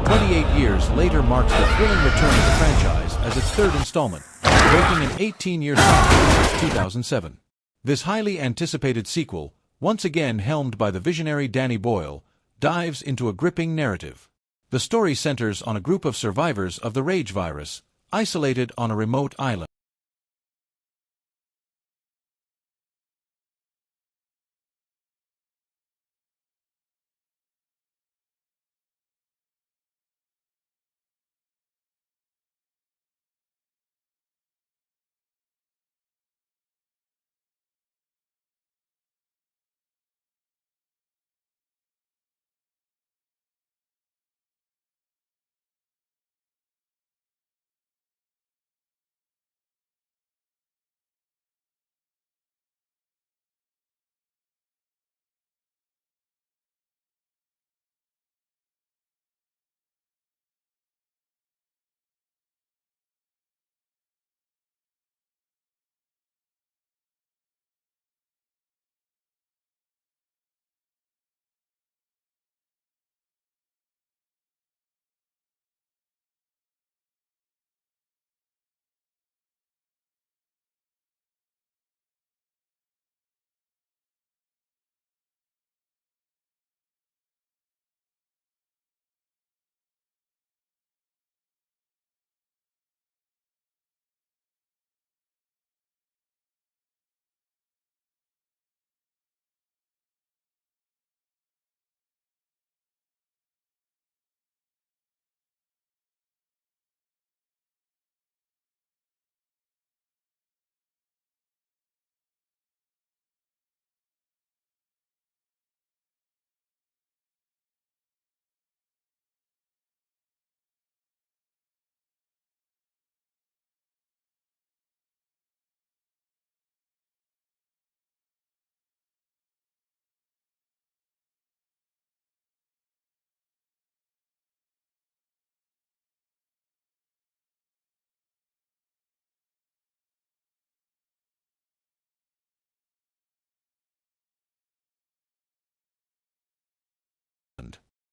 28 years later marks the thrilling return of the franchise as its third installment, breaking an 18-year cycle since 2007. This highly anticipated sequel, once again helmed by the visionary Danny Boyle, dives into a gripping narrative. The story centers on a group of survivors of the rage virus, isolated on a remote island.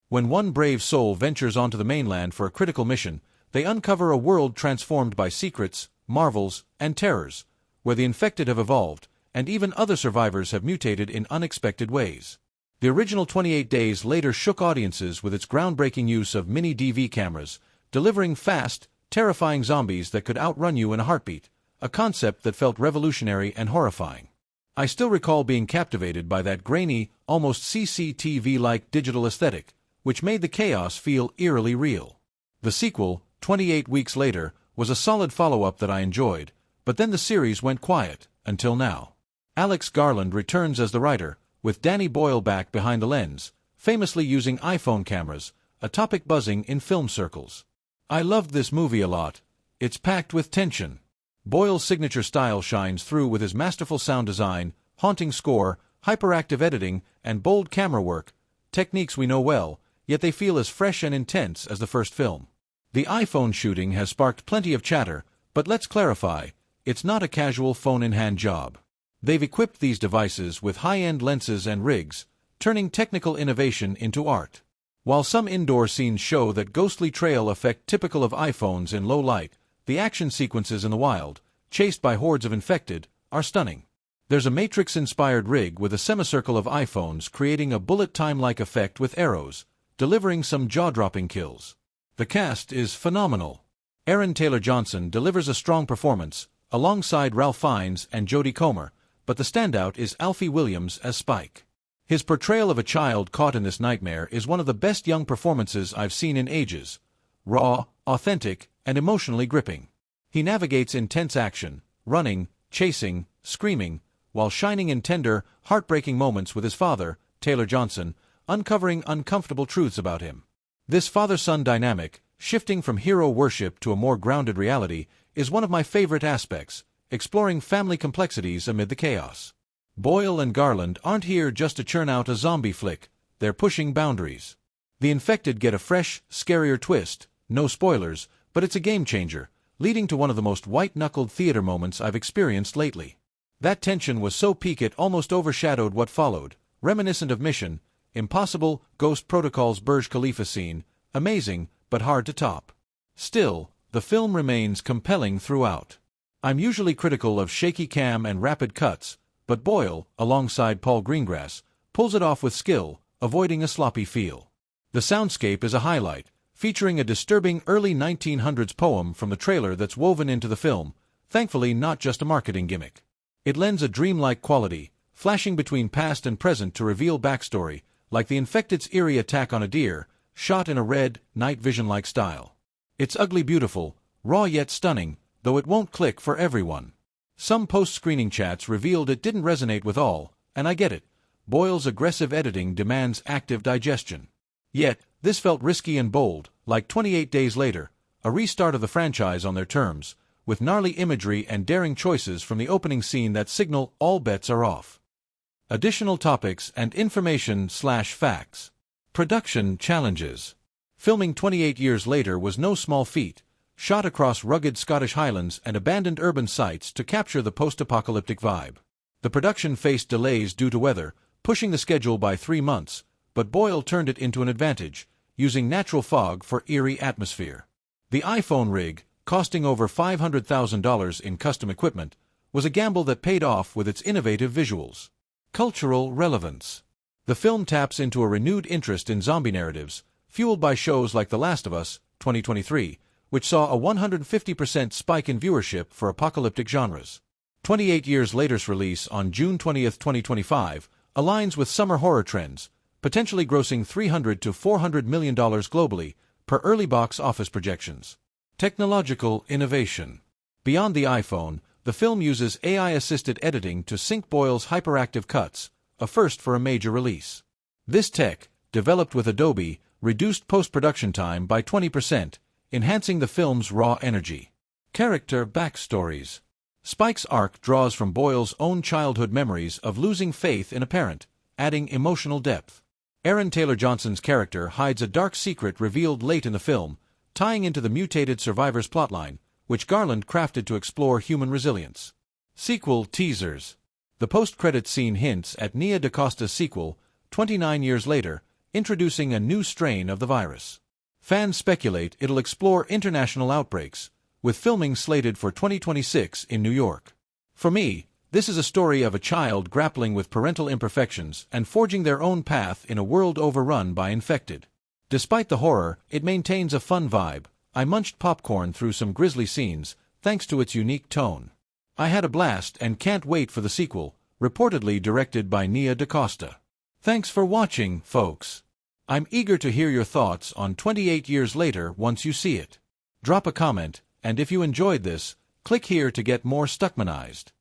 When one brave soul ventures onto the mainland for a critical mission, they uncover a world transformed by secrets, marvels, and terrors, where the infected have evolved, and even other survivors have mutated in unexpected ways. The original 28 Days Later shook audiences with its groundbreaking use of mini-DV cameras, delivering fast, terrifying zombies that could outrun you in a heartbeat, a concept that felt revolutionary and horrifying. I still recall being captivated by that grainy, almost CCTV-like digital aesthetic, which made the chaos feel eerily real. The sequel, 28 Weeks Later, was a solid follow-up that I enjoyed, but then the series went quiet, until now. Alex Garland returns as the writer, with Danny Boyle back behind the lens, famously using iPhone cameras, a topic buzzing in film circles. I loved this movie a lot. It's packed with tension. Boyle's signature style shines through with his masterful sound design, haunting score, hyperactive editing, and bold camera work, techniques we know well, yet they feel as fresh and intense as the first film. The iPhone shooting has sparked plenty of chatter, but let's clarify, it's not a casual phone-in-hand job. They've equipped these devices with high-end lenses and rigs, turning technical innovation into art. While some indoor scenes show that ghostly trail effect typical of iPhones in low light, the action sequences in the wild, chased by hordes of infected, are stunning. There's a Matrix-inspired rig with a semicircle of iPhones creating a bullet time-like effect with arrows, delivering some jaw-dropping kills. The cast is phenomenal. Aaron Taylor Johnson delivers a strong performance, alongside Ralph Fiennes and Jodie, but the standout is Alfie Williams as Spike. His portrayal of a child caught in this nightmare is one of the best young performances I've seen in ages. Raw, authentic, and emotionally gripping. He navigates intense action, running, chasing, screaming, while shining in tender, heartbreaking moments with his father, Taylor Johnson, uncovering uncomfortable truths about him. This father-son dynamic, shifting from hero worship to a more grounded reality, is one of my favorite aspects, exploring family complexities amid the chaos. Boyle and Garland aren't here just to churn out a zombie flick, they're pushing boundaries. The infected get a fresh, scarier twist, no spoilers, but it's a game-changer, leading to one of the most white-knuckled theater moments I've experienced lately. That tension was so peak it almost overshadowed what followed, reminiscent of Mission Impossible, Ghost Protocol's Burj Khalifa scene, amazing, but hard to top. Still, the film remains compelling throughout. I'm usually critical of shaky cam and rapid cuts, but Boyle, alongside Paul Greengrass, pulls it off with skill, avoiding a sloppy feel. The soundscape is a highlight, featuring a disturbing early 1900s poem from the trailer that's woven into the film, thankfully not just a marketing gimmick. It lends a dreamlike quality, flashing between past and present to reveal backstory, like the infected's eerie attack on a deer, shot in a red, night vision-like style. It's ugly beautiful, raw yet stunning, though it won't click for everyone. Some post-screening chats revealed it didn't resonate with all, and I get it. Boyle's aggressive editing demands active digestion. Yet, this felt risky and bold, like 28 Days Later, a restart of the franchise on their terms, with gnarly imagery and daring choices from the opening scene that signal all bets are off. Additional topics and information/facts. Production challenges. Filming 28 years later was no small feat, shot across rugged Scottish highlands and abandoned urban sites to capture the post-apocalyptic vibe. The production faced delays due to weather, pushing the schedule by 3 months, but Boyle turned it into an advantage, using natural fog for eerie atmosphere. The iPhone rig, costing over $500,000 in custom equipment, was a gamble that paid off with its innovative visuals. Cultural relevance. The film taps into a renewed interest in zombie narratives, fueled by shows like The Last of Us, 2023, which saw a 150% spike in viewership for apocalyptic genres. 28 Years Later's release on June 20, 2025, aligns with summer horror trends, potentially grossing $300 to $400 million globally, per early box office projections. Technological innovation. Beyond the iPhone, the film uses AI-assisted editing to sync Boyle's hyperactive cuts, a first for a major release. This tech, developed with Adobe, reduced post-production time by 20%, enhancing the film's raw energy. Character backstories. Spike's arc draws from Boyle's own childhood memories of losing faith in a parent, adding emotional depth. Aaron Taylor-Johnson's character hides a dark secret revealed late in the film, tying into the mutated survivor's plotline, which Garland crafted to explore human resilience. Sequel teasers. The post-credits scene hints at Nia DaCosta's sequel, 29 years later, introducing a new strain of the virus. Fans speculate it'll explore international outbreaks, with filming slated for 2026 in New York. For me, this is a story of a child grappling with parental imperfections and forging their own path in a world overrun by infected. Despite the horror, it maintains a fun vibe. I munched popcorn through some grisly scenes, thanks to its unique tone. I had a blast and can't wait for the sequel, reportedly directed by Nia DaCosta. Thanks for watching, folks. I'm eager to hear your thoughts on 28 Years Later once you see it. Drop a comment, and if you enjoyed this, click here to get more Stuckmannized.